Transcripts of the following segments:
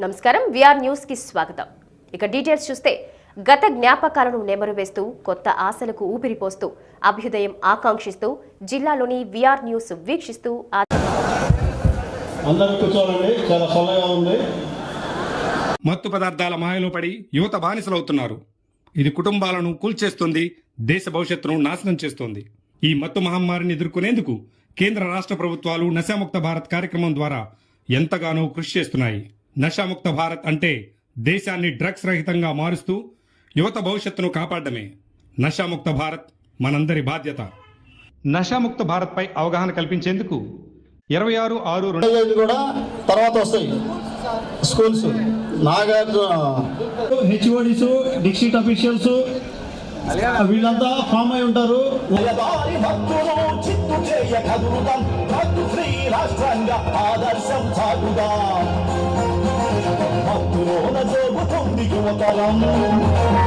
నమస్కారం VR news కి స్వాగతం. ఇక డీటెయిల్స్ చూస్తే గత జ్ఞాపకాలను నెమరు వేస్తూ కొత్త ఆశలకు ఊపిరిపోస్తూ అభ్యుదయం ఆకాంక్షిస్తూ జిల్లాలోని విఆర్ న్యూస్ వీక్షిస్తూ అందరూ కూర్చోండి, చాలా చల్లగా ఉంది. మత్తు పదార్థాల మాయలో పడి యువత బానిసలవుతున్నారు. ఇది కుటుంబాలను కూల్చేస్తుంది, దేశ భవిష్యత్తును నాశనం చేస్తోంది. ఈ మత్తు మహమ్మారిని ఎదుర్కొనేందుకు కేంద్ర రాష్ట్ర ప్రభుత్వాలు నశాముక్త భారత్ కార్యక్రమం ద్వారా ఎంతగానో కృషి చేస్తున్నాయి. నశాముక్త భారత్ అంటే దేశాన్ని డ్రగ్స్ రహితంగా మారుస్తూ యువత భవిష్యత్తును కాపాడమే. నశాముక్త భారత్ మనందరి బాధ్యత. నశాముక్త భారత్ పై అవగాహన కల్పించేందుకు 26/6 కూడా తర్వాత వస్తాయి schools. Nagarjuna HODs, district officials వీళ్ళంతా ఫామ్ అయి ఉంటారు.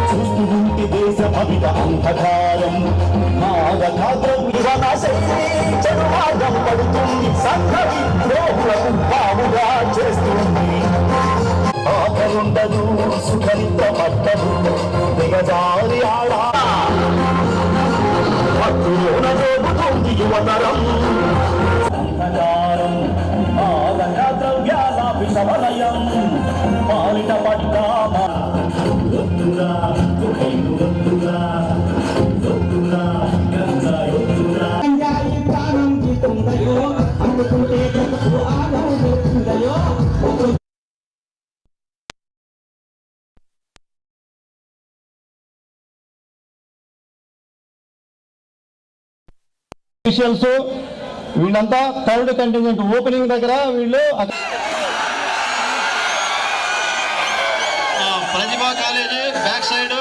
చూస్తుంటే దేశ భవిత అంధకారం చెడు మార్గం పడుతుంది, సంఘవి ద్రోహులకు బావుగా చేస్తుంది. ఆకరుండదు సుఖరిత పట్టదు దిగజారి ఆడా భక్తులోన జోగుతుంది యువతరం. అంధకారం ఆగంగ ద్రవ్యాల విషవలయం పాలిట పడ్డామా ఒత్తుగా ఒత్తుగా ఒత్తుగా గంగా ఒత్తుగా గంజాయి ప్రాణం జీతుందయో అందుకుంటే బ్రతుకు ఆగవుతుందయో. అఫీషియల్స్ వీళ్ళంతా థర్డ్ కంటింజెంట్ ఓపెనింగ్ దగ్గర వీళ్ళు ప్రతిభా కాలేజీ బ్యాక్ సైడ్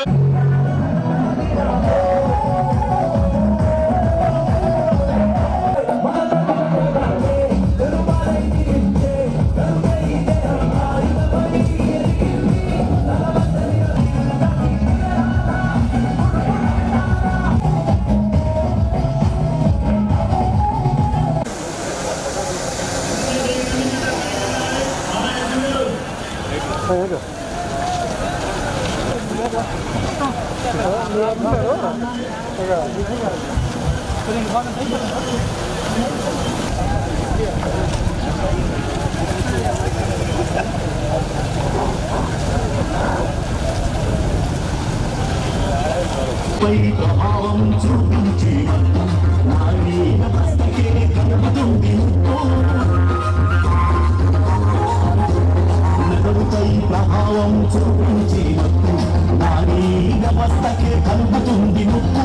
పై ప్రభావం చూపించి నారీ వ్యవస్థకే కనబడుతుంది. నగరుపై ప్రభావం చూపించి నారీ వ్యవస్థకే కలుపుతుంది ముక్కు.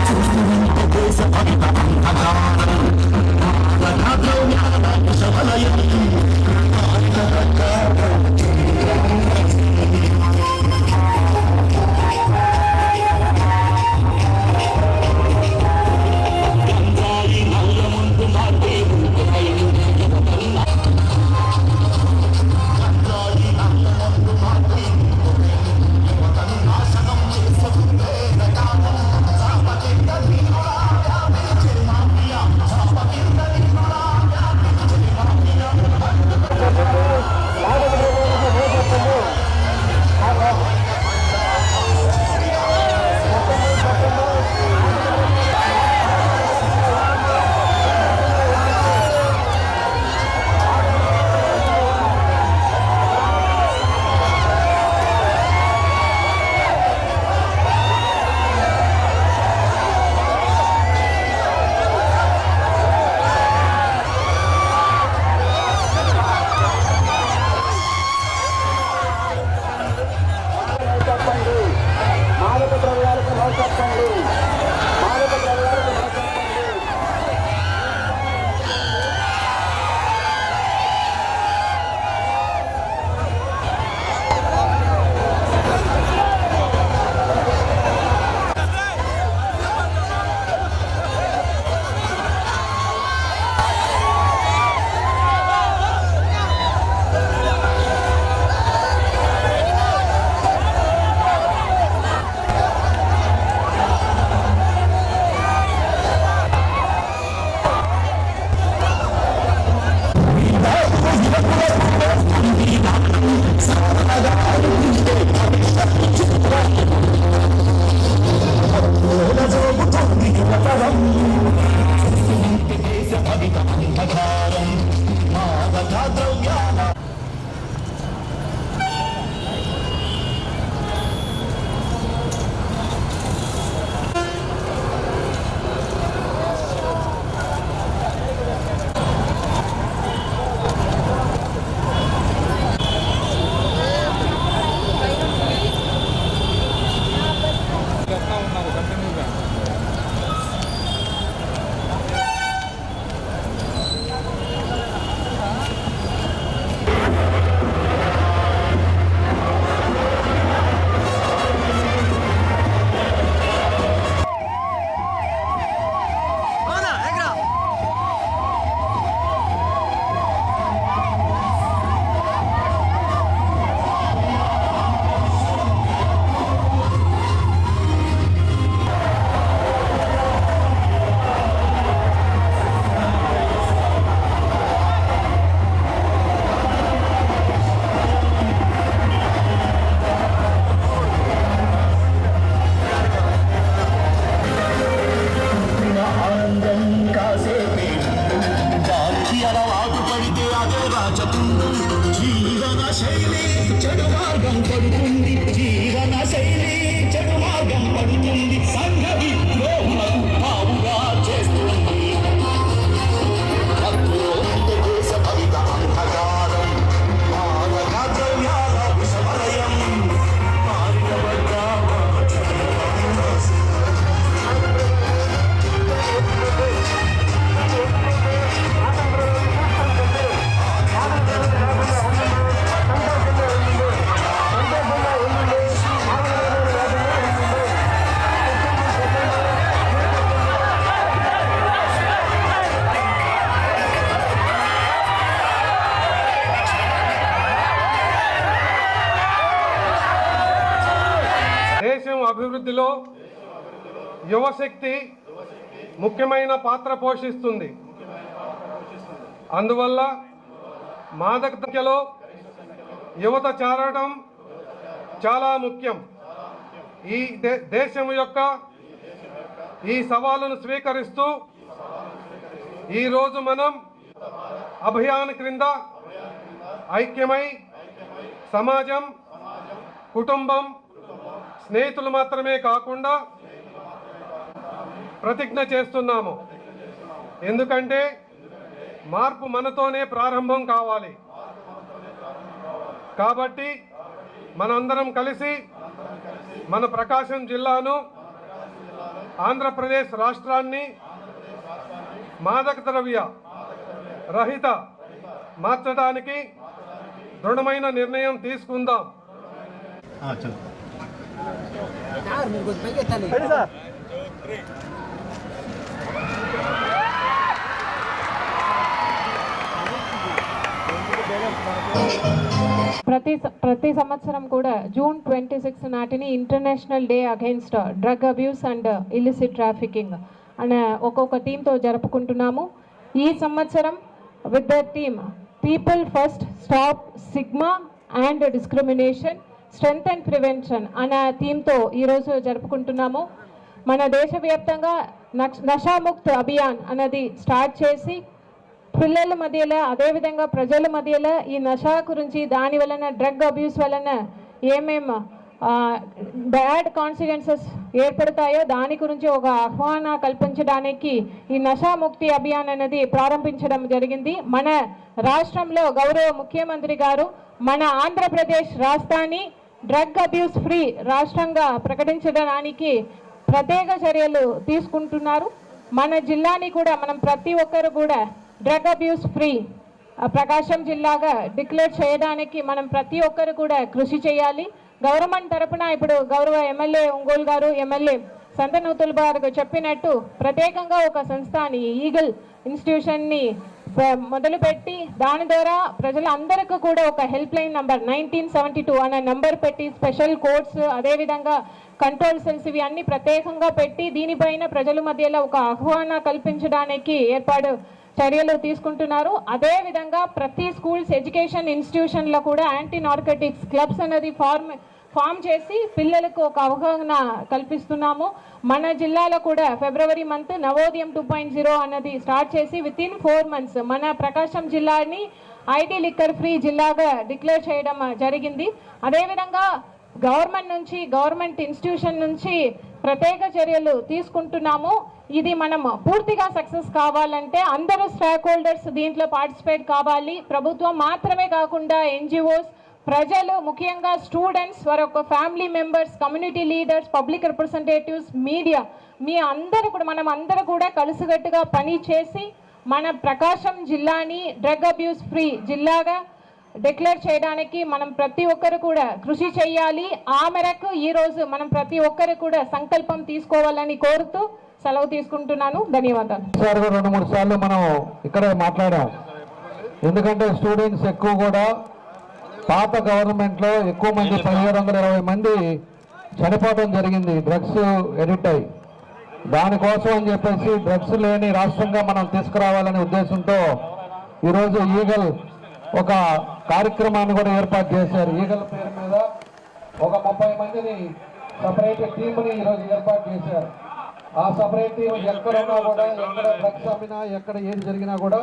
చూస్తూ దేశ భవిత అంధకారం విషవలయం అభివృద్ధిలో యువశక్తి ముఖ్యమైన పాత్ర పోషిస్తుంది. అందువల్ల మాదకతలో యువత చేరడం చాలా ముఖ్యం. ఈ దేశం యొక్క ఈ సవాలును స్వీకరిస్తూ ఈరోజు మనం అభియాన్ క్రింద ఐక్యమై సమాజం, కుటుంబం, స్నేహితులు మాత్రమే కాకుండా ప్రతిజ్ఞ చేస్తున్నాము. ఎందుకంటే మార్పు మనతోనే ప్రారంభం కావాలి. కాబట్టి మనందరం కలిసి మన ప్రకాశం జిల్లాను, ఆంధ్రప్రదేశ్ రాష్ట్రాన్ని మాదక ద్రవ్య రహిత మార్చడానికి దృఢమైన నిర్ణయం తీసుకుందాం. ప్రతి సంవత్సరం కూడా జూన్ 26 నాటిని international day against drug abuse and illicit trafficking అనే ఒక్కొక్క థీమ్తో జరుపుకుంటున్నాము. ఈ సంవత్సరం with the theme people first stop stigma and discrimination strength and prevention అనే థీమ్తో ఈరోజు జరుపుకుంటున్నాము. మన దేశవ్యాప్తంగా నషాముక్త్ అభియాన్ అనేది స్టార్ట్ చేసి పిల్లల మధ్యలో అదేవిధంగా ప్రజల మధ్యలో ఈ నషా గురించి దాని వలన డ్రగ్ అబ్యూస్ వలన ఏమేమి బ్యాడ్ కాన్సిక్వెన్సెస్ ఏర్పడతాయో దాని గురించి ఒక ఆహ్వాన కల్పించడానికి ఈ నషాముక్తి అభియాన్ అనేది ప్రారంభించడం జరిగింది. మన రాష్ట్రంలో గౌరవ ముఖ్యమంత్రి గారు మన ఆంధ్రప్రదేశ్ రాష్ట్రాన్ని డ్రగ్ అబ్యూస్ ఫ్రీ రాష్ట్రంగా ప్రకటించడానికి ప్రత్యేక చర్యలు తీసుకుంటున్నారు. మన జిల్లాని కూడా మనం ప్రతి ఒక్కరు కూడా డ్రగ్ అబ్యూస్ ఫ్రీ ప్రకాశం జిల్లాగా డిక్లేర్ చేయడానికి మనం ప్రతి ఒక్కరు కూడా కృషి చేయాలి. గవర్నమెంట్ తరపున ఇప్పుడు గౌరవ ఎమ్మెల్యే ఒంగోలు గారు, ఎమ్మెల్యే సంతనూతుల్ గారు చెప్పినట్టు ప్రత్యేకంగా ఒక సంస్థని ఈగల్ ఇన్స్టిట్యూషన్ని మొదలుపెట్టి దాని ద్వారా ప్రజలందరికీ కూడా ఒక హెల్ప్ లైన్ నంబర్ 1972 అనే నంబర్ పెట్టి స్పెషల్ కోడ్స్ అదేవిధంగా కంట్రోల్ సెల్స్ ఇవి అన్ని ప్రత్యేకంగా పెట్టి దీనిపైన ప్రజల మధ్యలో ఒక ఆహ్వాన కల్పించడానికి చర్యలు తీసుకుంటున్నారు. అదేవిధంగా ప్రతి స్కూల్స్ ఎడ్యుకేషన్ ఇన్స్టిట్యూషన్లో కూడా యాంటీ నార్కోటిక్స్ క్లబ్స్ అనేది ఫామ్ చేసి పిల్లలకు ఒక అవగాహన కల్పిస్తున్నాము. మన జిల్లాలో కూడా ఫిబ్రవరి మంత్ నవోదయం 2.0 అన్నది స్టార్ట్ చేసి వితిన్ 4 months మన ప్రకాశం జిల్లాని ఐటీ లిక్కర్ ఫ్రీ జిల్లాగా డిక్లేర్ చేయడం జరిగింది. అదేవిధంగా గవర్నమెంట్ ఇన్స్టిట్యూషన్ నుంచి ప్రత్యేక చర్యలు తీసుకుంటున్నాము. ఇది మనం పూర్తిగా సక్సెస్ కావాలంటే అందరూ స్టేక్ హోల్డర్స్ దీంట్లో పార్టిసిపేట్ కావాలి. ప్రభుత్వం మాత్రమే కాకుండా ఎన్జిఓస్, ప్రజలు, ముఖ్యంగా స్టూడెంట్స్, వారి యొక్క family members, community leaders, public representatives, media మనం అందరూ కూడా కలిసికట్టుగా పని చేసి మన ప్రకాశం జిల్లాని డ్రగ్ అబ్యూస్ ఫ్రీ జిల్లాగా డిక్లేర్ చేయడానికి మనం ప్రతి ఒక్కరు కూడా కృషి చేయాలి. ఆ మేరకు ఈరోజు మనం ప్రతి ఒక్కరు కూడా సంకల్పం తీసుకోవాలని కోరుతూ సెలవు తీసుకుంటున్నాను. ధన్యవాదాలు. 2-3 సార్లు మనం ఇక్కడే మాట్లాడాం. ఎందుకంటే స్టూడెంట్స్ ఎక్కువ కూడా పాత గవర్నమెంట్లో ఎక్కువ మంది 1720 మంది చనిపోవడం జరిగింది డ్రగ్స్ ఎడిక్ట్ అయ్యి. దానికోసం అని చెప్పేసి డ్రగ్స్ లేని రాష్ట్రంగా మనం తీసుకురావాలనే ఉద్దేశంతో ఈరోజు ఈగల్ ఒక కార్యక్రమాన్ని కూడా ఏర్పాటు చేశారు. ఈగల్ పేరు మీద ఒక 30 మందిని సపరేట్ టీంని ఈరోజు ఏర్పాటు చేశారు. ఆ సపరేట్ టీం ఎక్కడున్నా కూడా, ఎక్కడ డ్రగ్స్ అమ్మినా, ఎక్కడ ఏది జరిగినా కూడా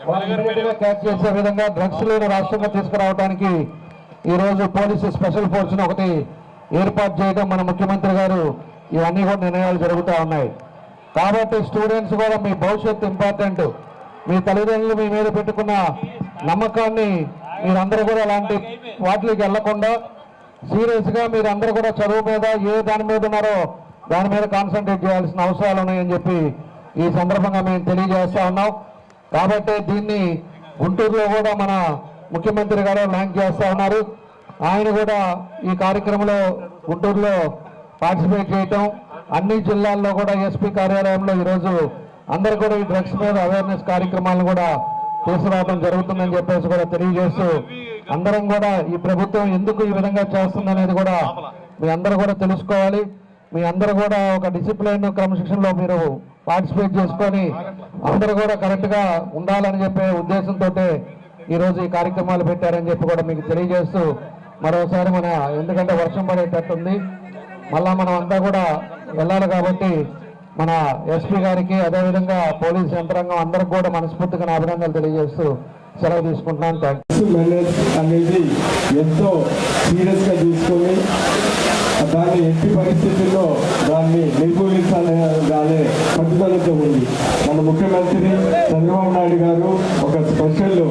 వాళ్ళు ఇమీడియట్గా క్యాచ్ చేసే విధంగా డ్రగ్స్ లేని రాష్ట్రంగా తీసుకురావడానికి ఈరోజు పోలీసు స్పెషల్ ఫోర్స్ని ఒకటి ఏర్పాటు చేయడం మన ముఖ్యమంత్రి గారు ఇవన్నీ కూడా నిర్ణయాలు జరుగుతూ ఉన్నాయి. కాబట్టి స్టూడెంట్స్ కూడా మీ భవిష్యత్తు ఇంపార్టెంట్. మీ తల్లిదండ్రులు మీ మీద పెట్టుకున్న నమ్మకాన్ని మీరందరూ కూడా అలాంటి వాటికి వెళ్లకుండా సీరియస్గా మీరందరూ కూడా చదువు మీద ఏ దాని మీద ఉన్నారో దాని మీద కాన్సన్ట్రేట్ చేయాల్సిన అవసరాలు ఉన్నాయని చెప్పి ఈ సందర్భంగా మేము తెలియజేస్తా ఉన్నాం. కాబట్టి దీన్ని గుంటూరులో కూడా మన ముఖ్యమంత్రి గారు లాంచ్ చేస్తూ ఉన్నారు. ఆయన కూడా ఈ కార్యక్రమంలో గుంటూరులో పార్టిసిపేట్ చేయటం, అన్ని జిల్లాల్లో కూడా ఎస్పీ కార్యాలయంలో ఈరోజు అందరూ కూడా ఈ డ్రగ్స్ మీద అవేర్నెస్ కార్యక్రమాలను కూడా తీసుకురావడం జరుగుతుందని చెప్పేసి కూడా తెలియజేస్తూ అందరం కూడా ఈ ప్రభుత్వం ఎందుకు ఈ విధంగా చేస్తుందనేది కూడా మీ అందరూ కూడా తెలుసుకోవాలి. మీ అందరూ కూడా ఒక డిసిప్లైన్ క్రమశిక్షణలో మీరు పార్టిసిపేట్ చేసుకొని అందరూ కూడా కరెక్ట్గా ఉండాలని చెప్పే ఉద్దేశంతో ఈరోజు ఈ కార్యక్రమాలు పెట్టారని చెప్పి కూడా మీకు తెలియజేస్తూ మరోసారి ఎందుకంటే వర్షం పడేటట్టుంది, మళ్ళా మనం అంతా కూడా వెళ్ళాలి కాబట్టి మన ఎస్పీ గారికి అదేవిధంగా పోలీస్ యంత్రాంగం అందరికి కూడా మనస్ఫూర్తిగా అభినందనలు తెలియజేస్తూ సెలవు తీసుకుంటున్నాను. మేనేజ్ అనేది ఎంతో సీరియస్గా తీసుకొని దాన్ని ఎట్టి పరిస్థితుల్లో దాన్ని నిర్మూలించాలనే పట్టుదలతో ఉంది. మన ముఖ్యమంత్రి చంద్రబాబు నాయుడు గారు ఒక స్పెషల్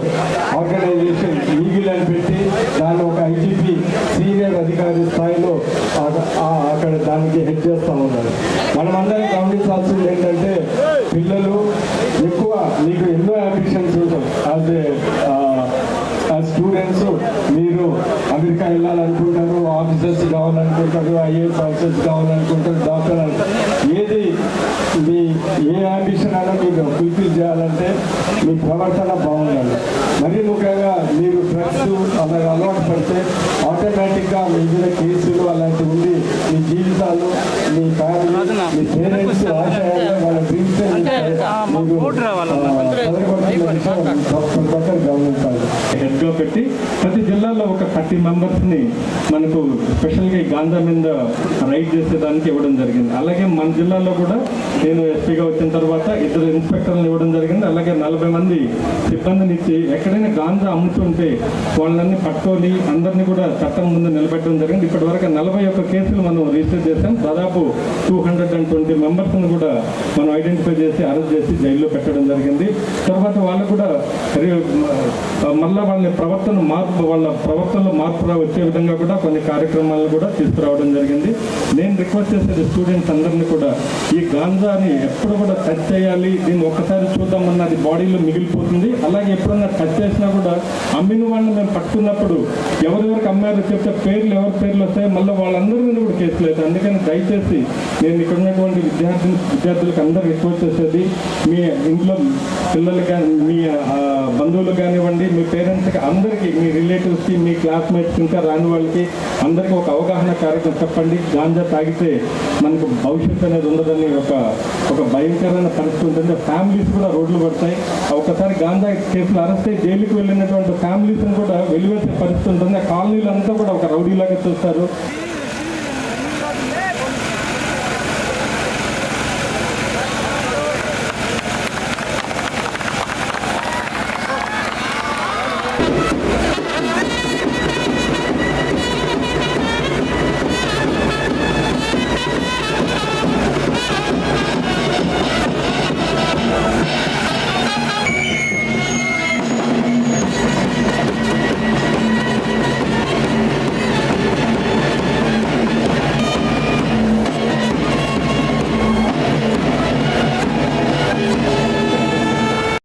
ఆర్గనైజేషన్ ఈగిల్ అని పెట్టి దాన్ని ఒక ఐజీపీ సీనియర్ అధికారి స్థాయిలో అక్కడ దానికి హెడ్ చేస్తూ ఉన్నారు. మనమందరం గమనించాల్సింది ఏంటంటే పిల్లలు ఎక్కువ మీకు ఎన్నో అంబిషన్స్ యాజ్ ఏ కావాలనుకుంటారు, ఐఏఎస్ ఆఫీసర్స్ కావాలనుకుంటారు, డాక్టర్ ఏది మీ ఏ అంబిషన్ అయినా మీరు ఫుల్ఫిల్ చేయాలంటే మీ ప్రవర్తన బాగుండాలి. మరీ ముఖ్యంగా మీరు డ్రగ్స్ అలాగే అలవాటు పడితే ఆటోమేటిక్గా మీ మీద కేసులు అలాంటివి ఉండి మీ జీవితాలు, మీ ఫ్యామిలీ, మీ పేరెంట్స్ ఆశయాలు వాళ్ళ డ్రీమ్స్ గమనించాలి. హెడ్గా పెట్టి ప్రతి జిల్లాలో ఒక 30 మెంబర్స్ని మనకు స్పెషల్గా ఈ గాంజా మీద రైడ్ చేసేదానికి ఇవ్వడం జరిగింది. అలాగే మన జిల్లాలో కూడా నేను ఎస్పీగా వచ్చిన తర్వాత 2 ఇన్స్పెక్టర్లను ఇవ్వడం జరిగింది. అలాగే 40 మంది సిబ్బందిని ఇచ్చి ఎక్కడైనా గాంజా అమ్ముతుంటే వాళ్ళని పట్టుకొని అందరినీ కూడా చట్టం ముందు నిలబెట్టడం జరిగింది. ఇప్పటి వరకు 41 కేసులు మనం రిజిస్టర్ చేసాం. దాదాపు 220 మెంబర్స్ని కూడా మనం ఐడెంటిఫై చేసి అరెస్ట్ చేసి జైల్లో పెట్టడం జరిగింది. తర్వాత వాళ్ళు కూడా మళ్ళీ వాళ్ళ ప్రవర్తనలో మార్పు వచ్చే విధంగా కూడా కొన్ని కార్యక్రమాలను కూడా తీసుకురావడం జరిగింది. నేను రిక్వెస్ట్ చేసేది స్టూడెంట్స్ అందరినీ కూడా ఈ గాంజాని ఎప్పుడు కూడా టచ్ చేయాలి, దీన్ని ఒక్కసారి చూద్దామన్న అది బాడీలో మిగిలిపోతుంది. అలాగే ఎప్పుడన్నా టచ్ చేసినా కూడా అమ్మిన వాళ్ళని మేము పట్టుకున్నప్పుడు ఎవరెవరికి అమ్మారో చెప్తే పేర్లు ఎవరి పేర్లు వస్తాయి, మళ్ళీ వాళ్ళందరి మీద కూడా కేసులు అవుతాయి. అందుకని దయచేసి నేను ఇక్కడ ఉన్నటువంటి విద్యార్థులకు అందరూ రిక్వెస్ట్ చేసేది, మీ ఇంట్లో పిల్లలు కానీ మీ బంధువులు కానివ్వండి, మీ పేరెంట్స్కి అందరికీ, మీ రిలేటివ్స్కి, మీ క్లాస్మేట్స్కి, ఇంకా రాని వాళ్ళకి అందరికీ ఒక అవగాహన కార్యక్రమం చెప్పండి. గాంజా తాగితే మనకు భవిష్యత్తు అనేది ఉండదని ఒక భయంకరమైన పరిస్థితి ఉంటుంది. ఫ్యామిలీస్ కూడా రోడ్లు పడతాయి. ఒకసారి గాంజా కేసులు అరెస్ట్ అయ్యి జైలుకి వెళ్ళినటువంటి ఫ్యామిలీస్ని కూడా వెలివేసే పరిస్థితి ఉంటుంది. ఆ కాలనీలు అంతా కూడా ఒక రౌడీలాగా చూస్తారు.